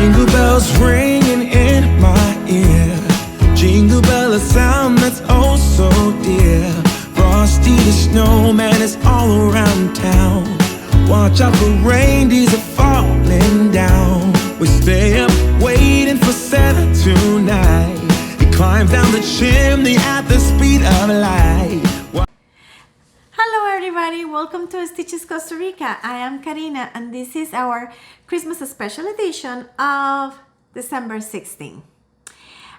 Jingle bells ringing in my ear. Jingle bell, a sound that's oh so dear. Frosty the snowman is all around town. Watch out for reindeers are falling down. We stay up waiting for Santa tonight. He climbs down the chimney at the speed of light. Hello everybody, welcome to Stitches Costa Rica. I am Karina and this is our Christmas special edition of December 16.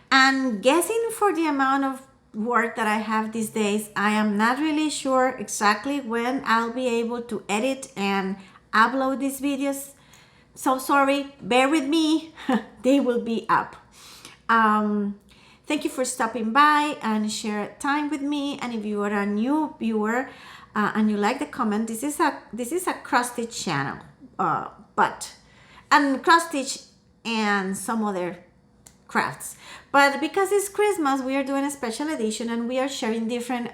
And guessing for the amount of work that I have these days, I am not really sure exactly when I'll be able to edit and upload these videos. So sorry, bear with me, they will be up. Thank you for stopping by and share time with me. And if you are a new viewer and you like the comment, this is a cross stitch channel, and cross stitch and some other crafts. But because it's Christmas, we are doing a special edition and we are sharing different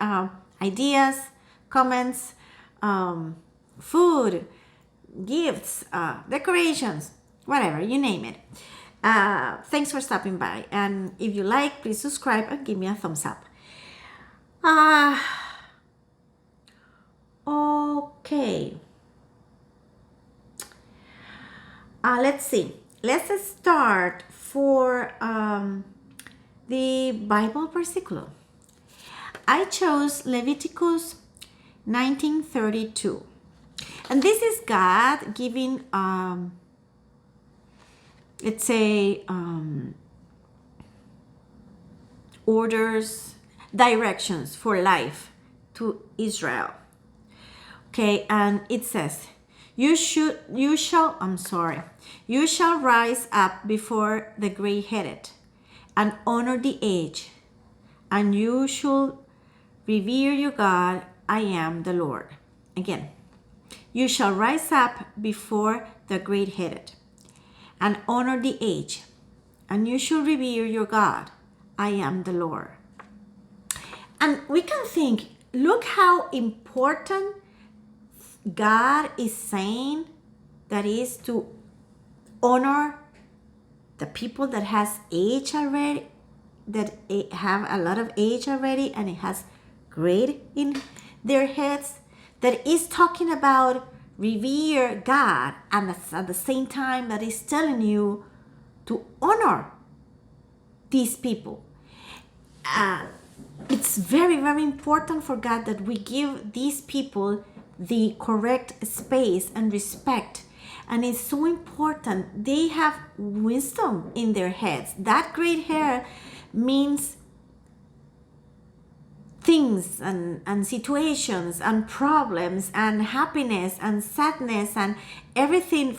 ideas, comments, food, gifts, decorations, whatever, you name it. Thanks for stopping by, and if you like, please subscribe and give me a thumbs up. Okay, let's see, let's start for the Bible Versiculo. I chose Leviticus 19:32, and this is God giving let's say orders, directions for life to Israel. Okay, and it says, you shall rise up before the grayheaded and honor the aged, and you shall revere your God. I am the Lord. Again, you shall rise up before the grayheaded and honor the aged, and you shall revere your God. I am the Lord. And we can think, look how important God is saying that is to honor the people that has age already, that have a lot of age already, and it has gray in their heads, that is talking about revere God, and at the same time that is telling you to honor these people. It's very, very important for God that we give these people the correct space and respect. And it's so important. They have wisdom in their heads. That gray hair means things and situations and problems and happiness and sadness and everything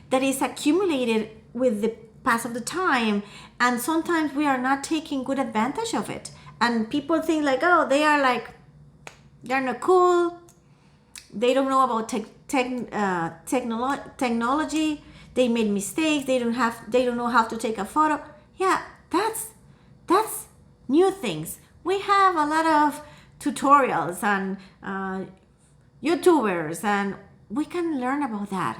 that is accumulated with the pass of the time. And sometimes we are not taking good advantage of it. And people think like, oh, they're not cool. They don't know about technology. They made mistakes. They don't know how to take a photo. Yeah, that's new things. We have a lot of tutorials and YouTubers, and we can learn about that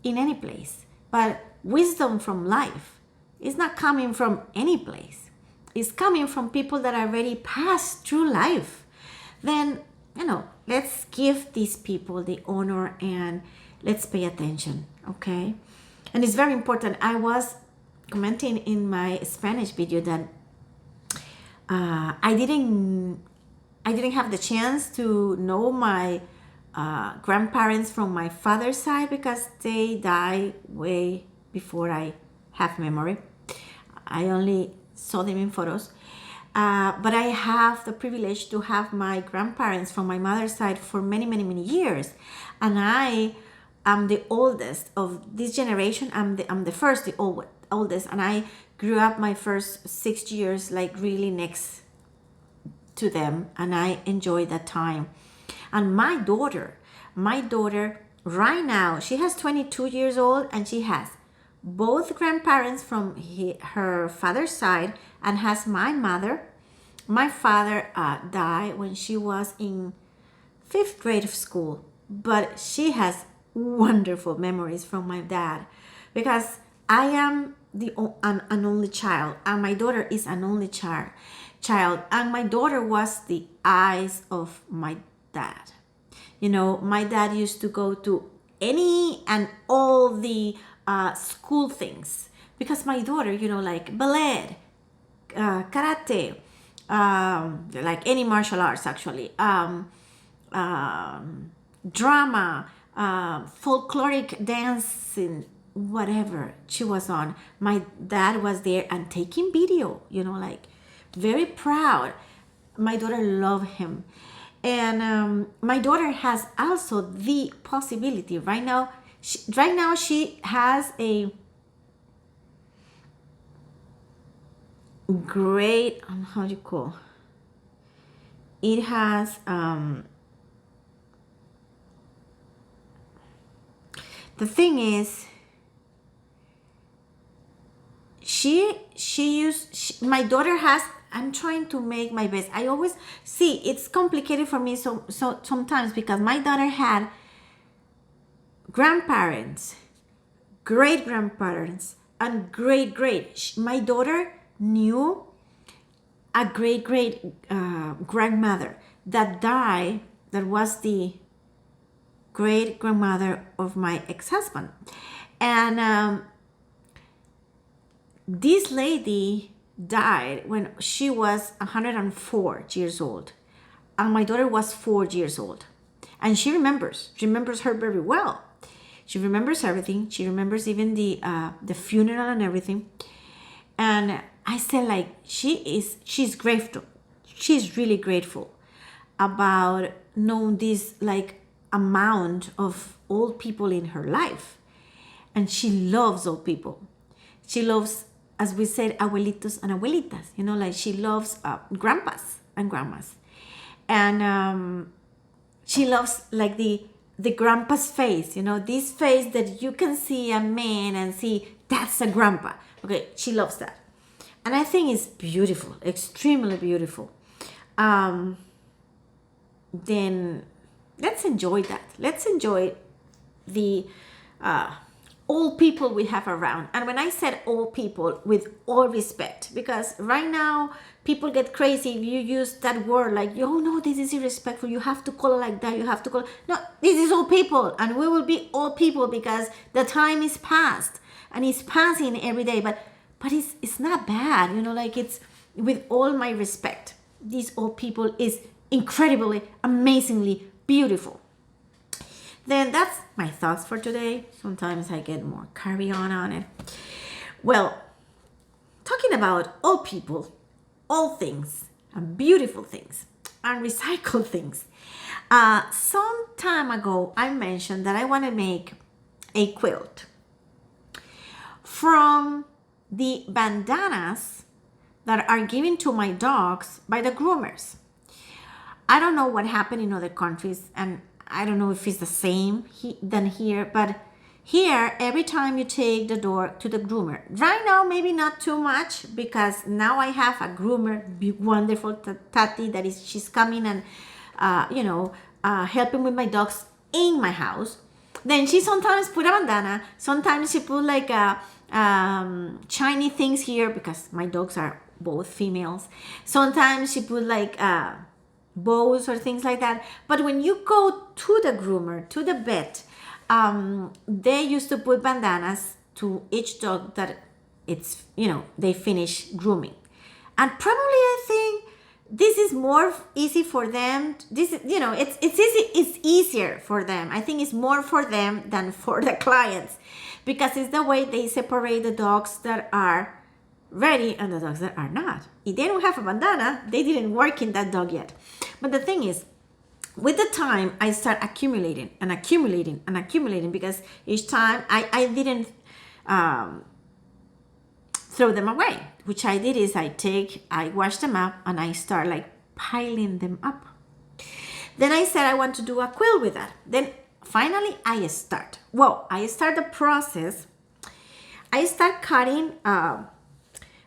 in any place. But wisdom from life is not coming from any place. It's coming from people that already passed through life. Then, let's give these people the honor and let's pay attention, okay? And it's very important. I was commenting in my Spanish video that I didn't have the chance to know my grandparents from my father's side because they died way before I have memory. I only saw them in photos. But I have the privilege to have my grandparents from my mother's side for many, many, many years. And I am the oldest of this generation. I'm the first, the oldest. And I grew up my first 6 years like really next to them. And I enjoyed that time. And my daughter right now, she has 22 years old and she has both grandparents from her father's side and has my mother. My father died when she was in 5th grade of school, but she has wonderful memories from my dad because I am an only child, and my daughter is an only child, and my daughter was the eyes of my dad. You know, my dad used to go to any and all the school things because my daughter, you know, like ballet, karate, like any martial arts actually, drama, folkloric dancing, whatever she was on. My dad was there and taking video, you know, like very proud. My daughter loved him. And my daughter has also the possibility right now. She has a great, how do you call it, has the thing is my daughter has, I'm trying to make my best. I always see it's complicated for me so sometimes because my daughter had grandparents, great grandparents, and great. My daughter knew a great grandmother that died, that was the great grandmother of my ex-husband. And this lady died when she was 104 years old, and my daughter was 4 years old, and she remembers her very well. She remembers everything. She remembers even the funeral and everything. And I said, like, she's grateful. She's really grateful about knowing this like amount of old people in her life, and she loves old people. She loves, as we said, abuelitos and abuelitas. You know, like she loves grandpas and grandmas, and she loves like the grandpa's face. You know, this face that you can see a man and see that's a grandpa. Okay, she loves that, and I think it's beautiful, extremely beautiful. Then let's enjoy that. Let's enjoy the old people we have around. And when I said old people, with all respect, because right now people get crazy if you use that word like, oh no, this is irrespectful, you have to call it like that, you have to call it. No, this is old people, and we will be old people because the time is past and it's passing every day. But it's not bad, you know, like, it's, with all my respect, these old people is incredibly, amazingly beautiful. Then that's my thoughts for today. Sometimes I get more carry on it. Well, talking about old people, old things, and beautiful things, and recycled things. Some time ago, I mentioned that I want to make a quilt from the bandanas that are given to my dogs by the groomers. I don't know what happened in other countries, and I don't know if it's the same than here, but here, every time you take the dog to the groomer, right now maybe not too much, because now I have a groomer, wonderful Tati, she's coming and helping with my dogs in my house. Then she sometimes put a bandana, sometimes she put like shiny things here because my dogs are both females. Sometimes she put like bows or things like that. But when you go to the groomer, to the vet, they used to put bandanas to each dog that it's, they finish grooming. And probably I think this is more easy for them. This is, it's easy. It's easier for them. I think it's more for them than for the clients, because it's the way they separate the dogs that are ready and the dogs that are not. If they don't have a bandana, they didn't work in that dog yet. But the thing is, with the time, I start accumulating because each time I didn't throw them away. Which I did is I wash them up and I start like piling them up. Then I said I want to do a quilt with that. Then finally I start the process. I start cutting.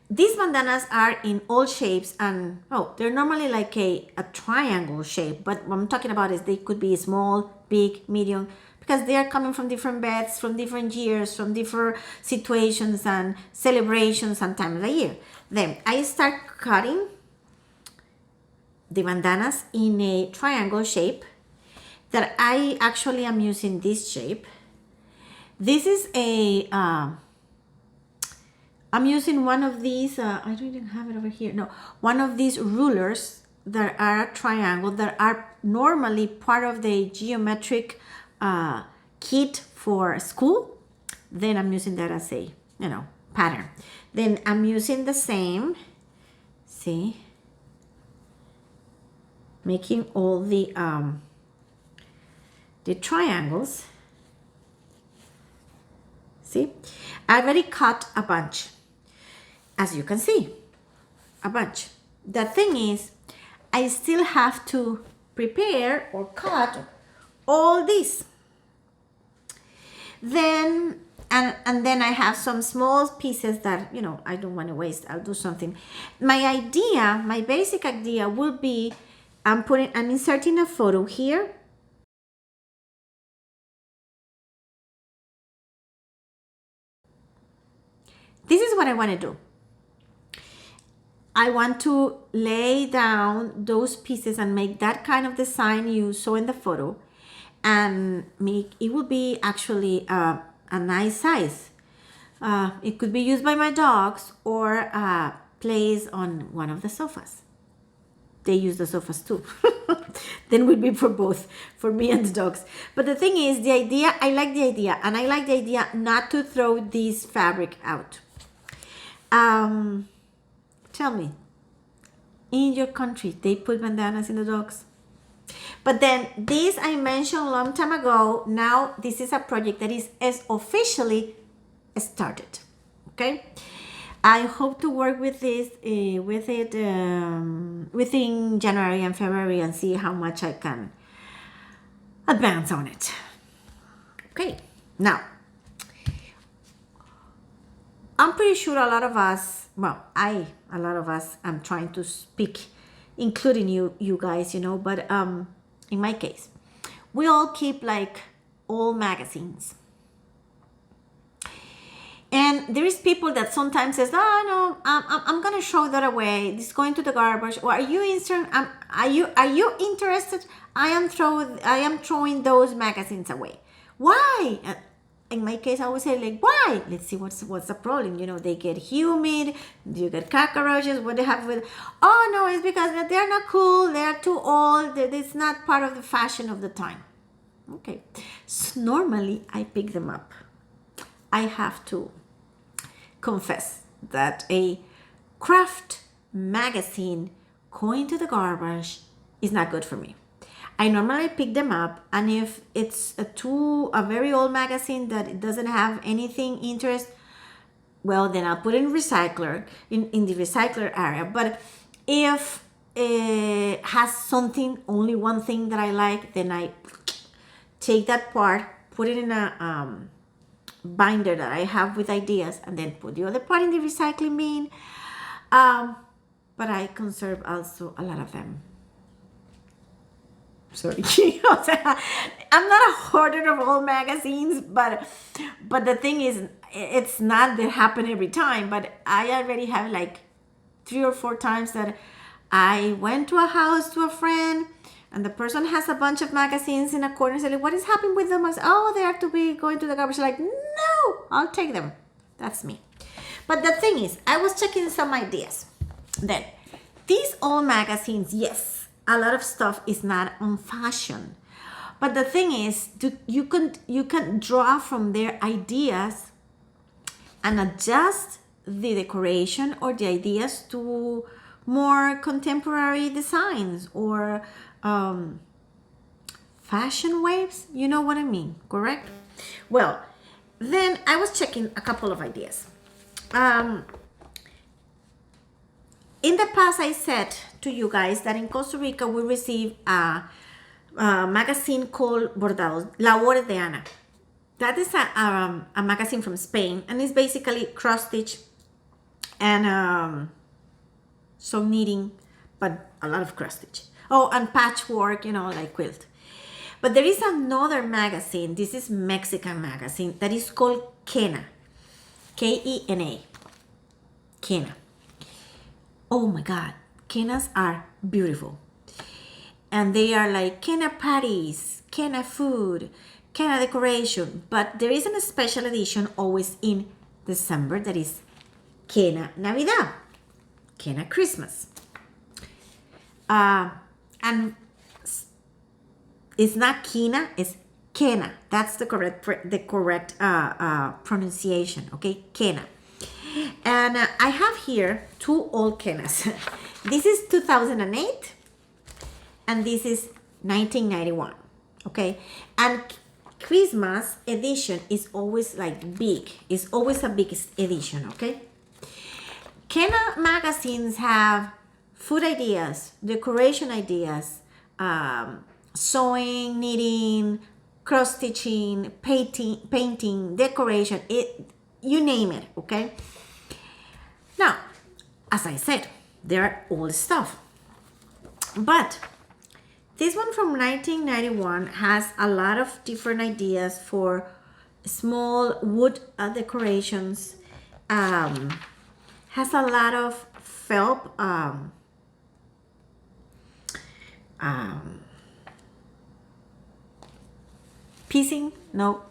These bandanas are in all shapes, and they're normally like a triangle shape, but what I'm talking about is they could be small, big, medium, because they are coming from different beds, from different years, from different situations and celebrations and times of the year. Then I start cutting the bandanas in a triangle shape that I actually am using this shape. This is a, I'm using one of these, I don't even have it over here. No, one of these rulers that are a triangle that are normally part of the geometric kit for school. Then I'm using that as a, pattern. Then I'm using the same, see, making all the triangles. See, I already cut a bunch, as you can see, a bunch. The thing is, I still have to prepare or cut all this. Then and then I have some small pieces that I don't want to waste. I'll do something. My basic idea will be, I'm inserting a photo here. This is what I want to do. I want to lay down those pieces and make that kind of design you saw in the photo, and it will be actually a nice size. It could be used by my dogs or placed on one of the sofas. They use the sofas too. Then would be for both, for me and the dogs. But the thing is, I like the idea, and I like the idea not to throw this fabric out. Tell me, in your country, they put bandanas in the dogs? But then this I mentioned a long time ago. Now this is a project that is officially started. Okay, I hope to work with this, within January and February, and see how much I can advance on it. Okay, now I'm pretty sure a lot of us, I'm trying to speak, including you guys, but in my case, we all keep like old magazines. And there is people that sometimes says, "Oh no, I'm gonna throw that away. It's going to the garbage." Or are you interested? I am throwing those magazines away. Why? In my case, I would say like, why? Let's see what's the problem. They get humid. You get cockroaches. What they have with? Oh no, it's because they're not cool. They're too old. It's not part of the fashion of the time. Okay, so normally I pick them up. I have to confess that a craft magazine going to the garbage is not good for me. I normally pick them up, and if it's a very old magazine that it doesn't have anything interest, well, then I'll put it in recycler, in the recycler area. But if it has something, only one thing that I like, then I take that part, put it in a binder that I have with ideas, and then put the other part in the recycling bin. But I conserve also a lot of them. Sorry. I'm not a hoarder of old magazines, but the thing is, it's not that happen every time. But I already have like 3 or 4 times that I went to a house to a friend, and the person has a bunch of magazines in a corner. So like, what is happening with them? I said, oh, they have to be going to the garbage. Like, no, I'll take them. That's me. But the thing is, I was checking some ideas. Then, these old magazines, yes, a lot of stuff is not on fashion. But the thing is, you can draw from their ideas and adjust the decoration or the ideas to more contemporary designs or fashion waves. You know what I mean, correct? Well, then I was checking a couple of ideas. In the past, I said to you guys that in Costa Rica we receive a magazine called Bordados, Labores de Ana. That is a magazine from Spain, and it's basically cross stitch and some knitting, but a lot of cross stitch. Oh, and patchwork, like quilt. But there is another magazine. This is Mexican magazine that is called Kena. Kena. Kena. Oh my God. Kenas are beautiful. And they are like Kena parties, Kena food, Kena decoration. But there is a special edition always in December that is Kena Navidad, Kena Christmas. And it's not Kena, it's Kena. That's the correct pronunciation, okay? Kena. And I have here two old Kenas. This is 2008 and this is 1991, okay? And Christmas edition is always like big. It's always a big edition, okay? Kena magazines have food ideas, decoration ideas, sewing, knitting, cross-stitching, painting, decoration, you name it, okay? Now, as I said, they're old stuff. But this one from 1991 has a lot of different ideas for small wood decorations. Has a lot of felt piecing. No,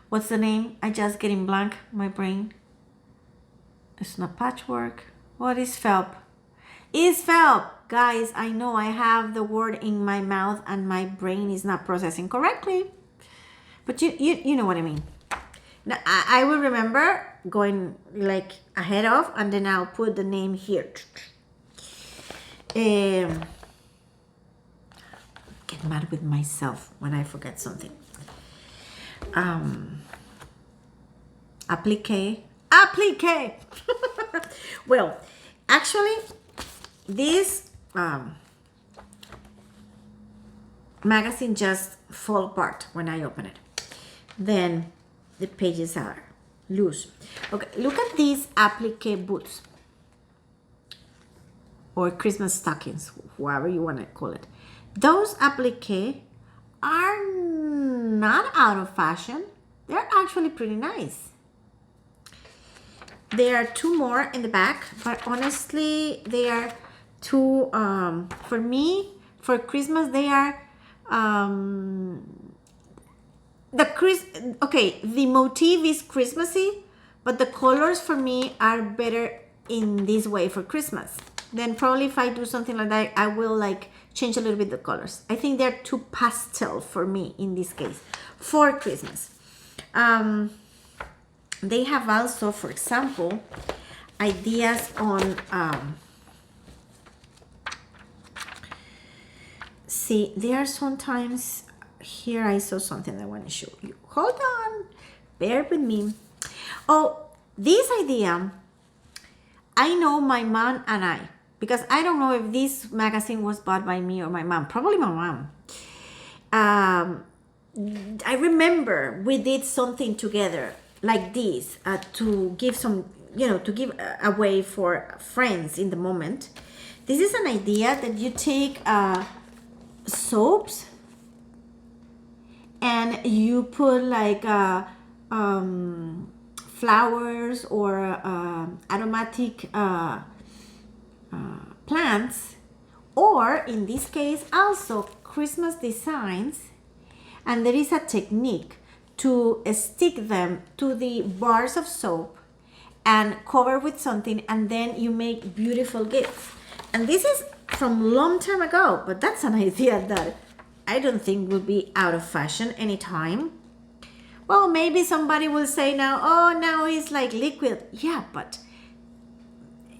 what's the name? I just getting blank. My brain. It's not patchwork. What is felt? Is felt, guys. I know I have the word in my mouth and my brain is not processing correctly. But you know what I mean. Now, I will remember going like ahead of, and then I'll put the name here. Get mad with myself when I forget something. Applique. Well, actually, this magazine just fall apart when I open it. Then the pages are loose. Okay, look at these applique boots or Christmas stockings, whatever you want to call it. Those applique are not out of fashion. They're actually pretty nice. There are two more in the back, but honestly, they are too, for me, for Christmas, they are, the motif is Christmassy, but the colors for me are better in this way for Christmas. Then probably if I do something like that, I will like change a little bit the colors. I think they're too pastel for me in this case, for Christmas. They have also, for example, ideas on, see, there are sometimes, here I saw something I want to show you. Hold on, bear with me. Oh, this idea, I know my mom and I, because I don't know if this magazine was bought by me or my mom, probably my mom. I remember we did something together like this to give some, to give away for friends in the moment. This is an idea that you take soaps and you put like flowers or aromatic plants, or in this case also Christmas designs, and there is a technique to stick them to the bars of soap and cover with something, and then you make beautiful gifts. And this is from long time ago, but that's an idea that I don't think will be out of fashion anytime. Well, maybe somebody will say now, oh, now it's like liquid. Yeah, but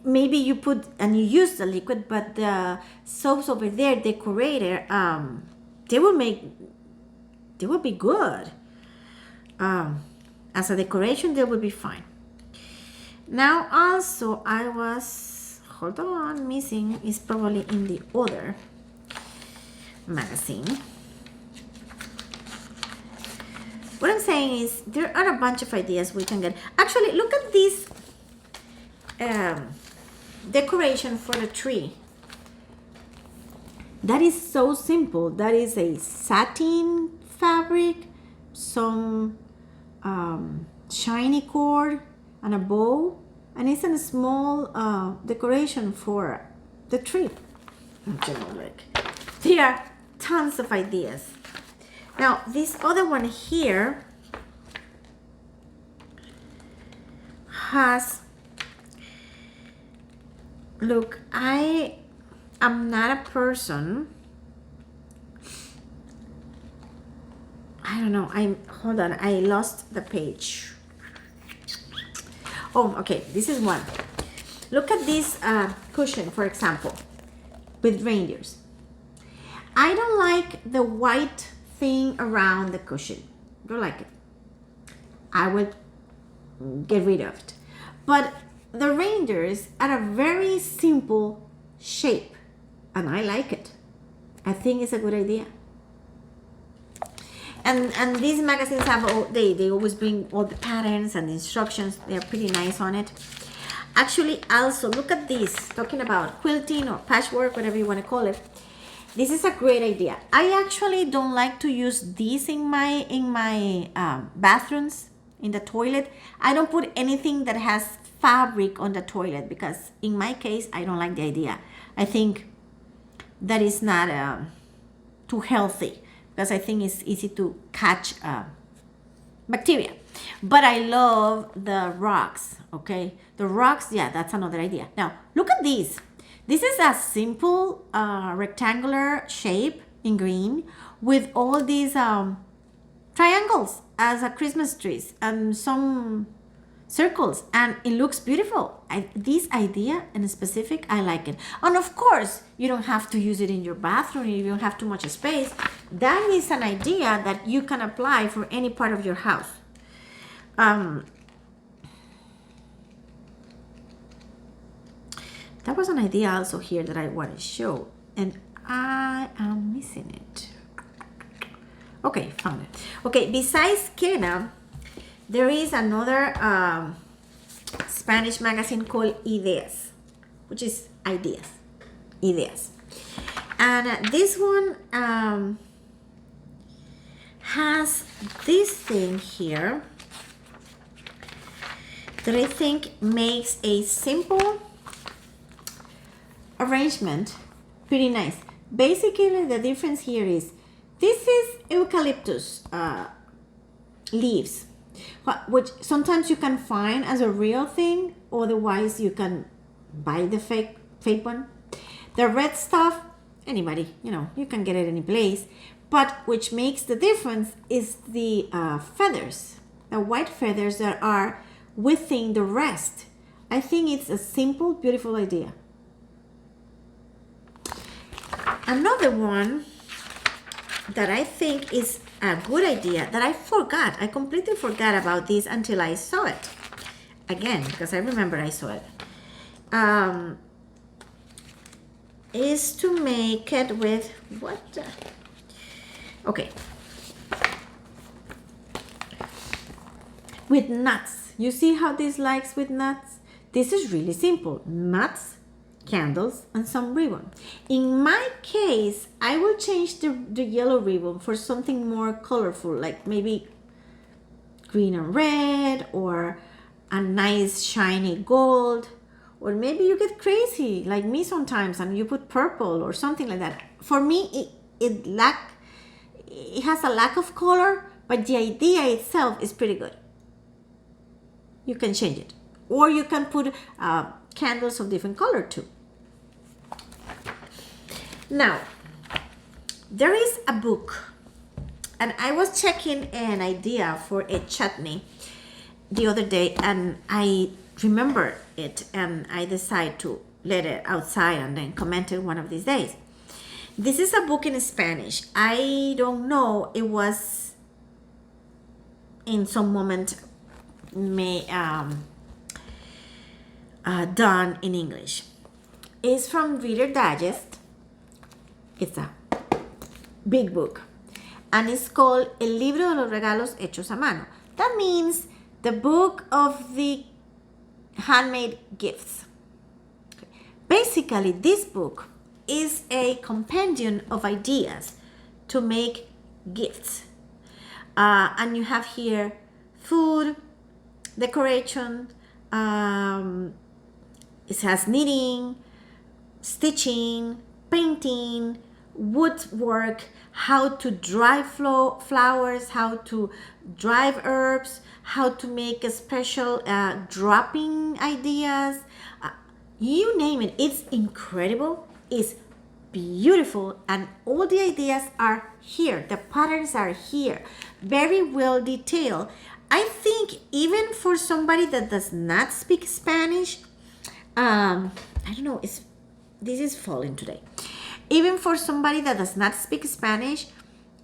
maybe you put and you use the liquid, but the soaps over there decorated, they will be good. As a decoration, they will be fine. Now also I was, hold on, missing is probably in the other magazine. What I'm saying is there are a bunch of ideas we can get. Actually, look at this decoration for the tree. That is so simple. That is a satin fabric, some shiny cord, and a bow, and it's a small decoration for the tree. You know, like, there are tons of ideas. Now, this other one here has, look, I am not a person, I don't know, hold on, I lost the page. Oh, okay, this is one. Look at this cushion, for example, with reindeers. I don't like the white thing around the cushion. Don't like it. I will get rid of it. But the reindeers are a very simple shape, and I like it. I think it's a good idea. And these magazines have they always bring all the patterns and the instructions. They're pretty nice on it. Actually, also look at this, talking about quilting or patchwork, whatever you want to call it. This is a great idea. I actually don't like to use these in my bathrooms, in the toilet. I don't put anything that has fabric on the toilet because in my case, I don't like the idea. I think that is not too healthy because I think it's easy to catch bacteria. But I love the rocks, okay? The rocks, yeah, that's another idea. Now, look at this. This is a simple rectangular shape in green with all these triangles as a Christmas trees and some circles, and it looks beautiful. This idea in specific, I like it. And of course, you don't have to use it in your bathroom. You don't have too much space. That is an idea that you can apply for any part of your house. That was an idea also here that I want to show, and I am missing it. Okay, found it. Okay, besides Kirina, there is another Spanish magazine called Ideas, which is ideas. And this one has this thing here that I think makes a simple arrangement pretty nice. Basically, the difference here is this is eucalyptus leaves, which sometimes you can find as a real thing, otherwise you can buy the fake one. The red stuff, anybody, you can get it any place, but which makes the difference is the feathers, the white feathers that are within the rest. I think it's a simple, beautiful idea. Another one that I think is a good idea that I completely forgot about this until I saw it again, because I remember I saw it, is to make it with with nuts. You see how this likes with nuts? This is really simple. Nuts, candles, and some ribbon. In my case, I will change the yellow ribbon for something more colorful, like maybe green and red, or a nice shiny gold, or maybe you get crazy like me sometimes and you put purple or something like that. For me, it has a lack of color, but the idea itself is pretty good. You can change it, or you can put candles of different color too. Now, there is a book, and I was checking an idea for a chutney the other day, and I remember it, and I decided to let it outside and then comment it one of these days. This is a book in Spanish. I don't know, it was in some moment done in English. It's from Reader Digest. It's a big book, and it's called El Libro de los Regalos Hechos a Mano. That means the book of the handmade gifts. Basically, this book is a compendium of ideas to make gifts. And you have here food, decoration, it has knitting, stitching, painting, woodwork, how to dry flowers, how to dry herbs, how to make a special dropping ideas. You name it, it's incredible, it's beautiful, and all the ideas are here. The patterns are here, very well detailed. I think even for somebody that does not speak Spanish, I don't know, this is falling today. Even for somebody that does not speak Spanish,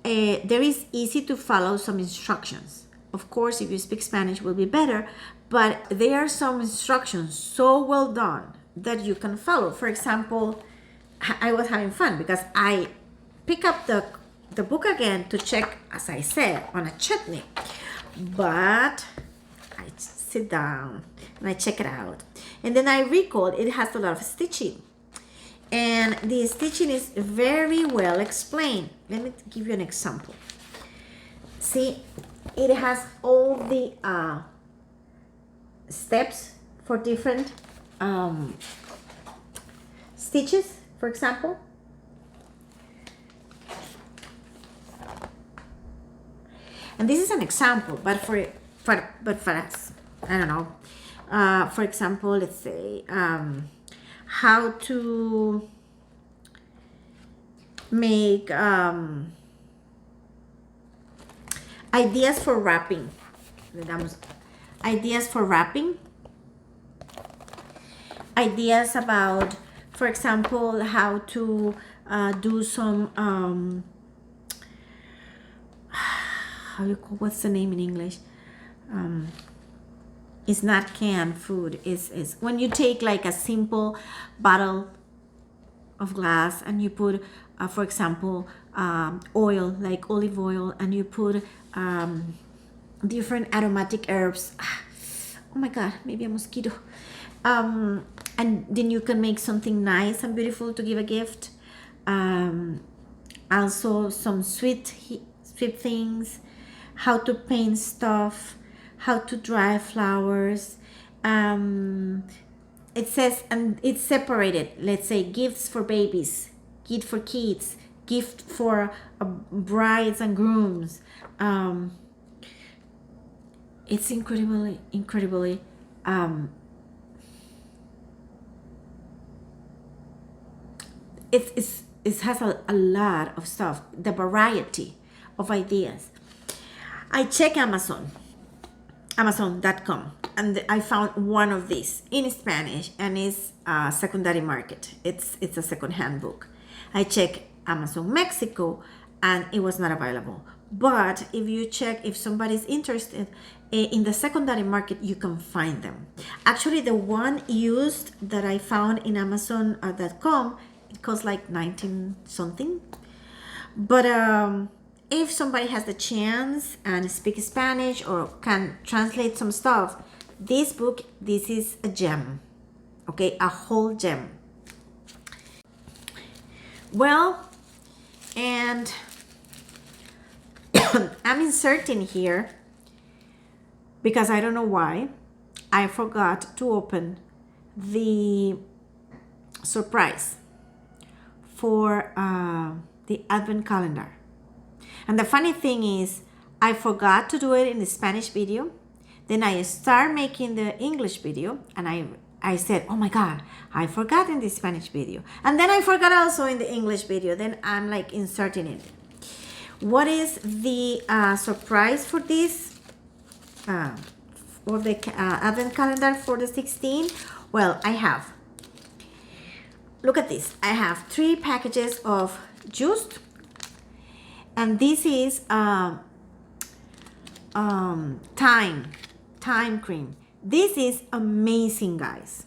there is easy to follow some instructions. Of course, if you speak Spanish, will be better, but there are some instructions so well done that you can follow. For example, I was having fun because I pick up the book again to check, as I said, on a chutney. But I sit down and I check it out. And then I recall it has a lot of stitching. And the stitching is very well explained. Let me give you an example. See, it has all the steps for different stitches, for example. And this is an example, but for us, I don't know. For example, let's say how to make ideas for wrapping. Ideas for wrapping. Ideas about, for example, how to do some how you call, what's the name in English? It's not canned food. Is when you take like a simple bottle of glass and you put, for example, oil, like olive oil, and you put different aromatic herbs. Oh my God, maybe a mosquito. And then you can make something nice and beautiful to give a gift. Also some sweet things, how to paint stuff, how to dry flowers. It says, and it's separated. Let's say gifts for babies, gift for kids, gift for brides and grooms. It's incredibly it has a lot of stuff, the variety of ideas. I check Amazon.com, and I found one of these in Spanish, and it's secondary market. It's a second-hand book. I check Amazon Mexico, and it was not available. But if you check, if somebody's interested in the secondary market, you can find them. Actually, the one used that I found in Amazon.com, it costs like 19 something. But if somebody has the chance and speaks Spanish or can translate some stuff, this book, this is a gem. Okay, a whole gem. Well, and I'm inserting here because I don't know why I forgot to open the surprise for the Advent calendar. And the funny thing is, I forgot to do it in the Spanish video. Then I start making the English video, and I said, oh my God, I forgot in the Spanish video. And then I forgot also in the English video. Then I'm like inserting it. What is the surprise for this? For the Advent calendar for the 16? Well, I have, look at this. I have 3 packages of juice. And this is thyme cream. This is amazing, guys.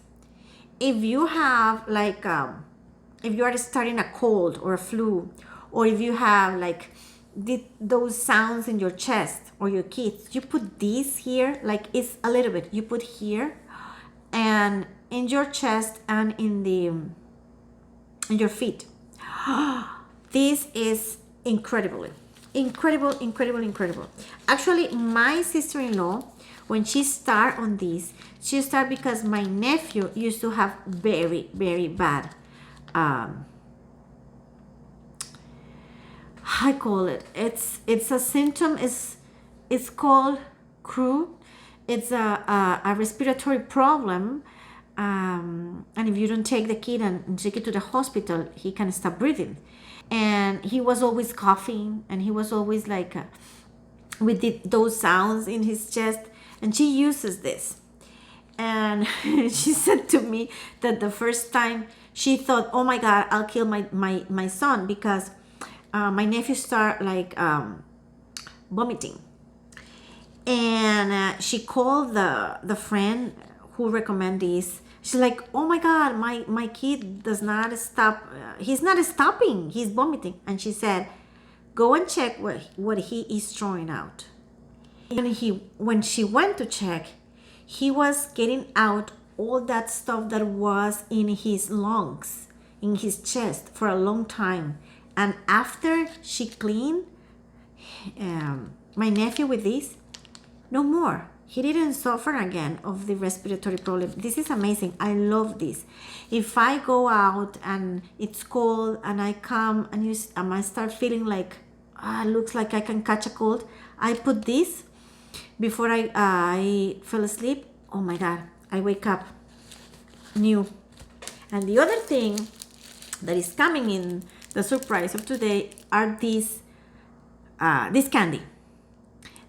If you have like if you are starting a cold or a flu, or if you have like those sounds in your chest or your kids, you put this here, like it's a little bit, you put here and in your chest and in the and your feet. This is incredible. Actually, my sister-in-law, when she started on this, she started because my nephew used to have very, very bad, I call it. It's a symptom. It's called croup. It's a respiratory problem. And if you don't take the kid and take it to the hospital, he can stop breathing. And he was always coughing, and he was always like with those sounds in his chest. And she uses this. And she said to me that the first time she thought, oh my God, I'll kill my son, because my nephew started like vomiting. And she called the friend who recommended this. She's like, oh my God, my kid does not stop. He's not stopping. He's vomiting. And she said, go and check what he is throwing out. And when she went to check, he was getting out all that stuff that was in his lungs, in his chest for a long time. And after she cleaned my nephew with this, no more. He didn't suffer again of the respiratory problem. This is amazing. I love this. If I go out and it's cold and I come and I start feeling like, looks like I can catch a cold, I put this before I fell asleep. Oh my God, I wake up new. And the other thing that is coming in the surprise of today are this candy.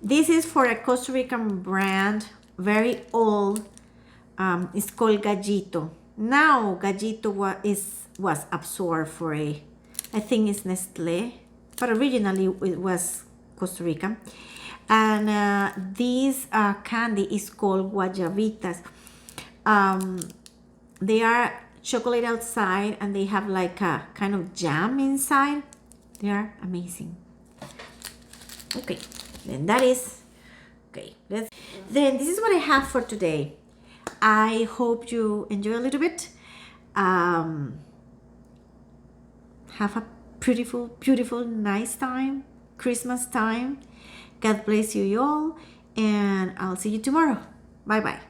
This is for a Costa Rican brand, very old. It's called Gallito. Now Gallito was absorbed for I think it's Nestle, but originally it was Costa Rica. And this candy is called guayabitas. They are chocolate outside, and they have like a kind of jam inside. They are amazing. Okay, then that is okay. Then this is what I have for today. I hope you enjoy a little bit. Have a beautiful, nice time, Christmas time. God bless you all, and I'll see you tomorrow. Bye bye.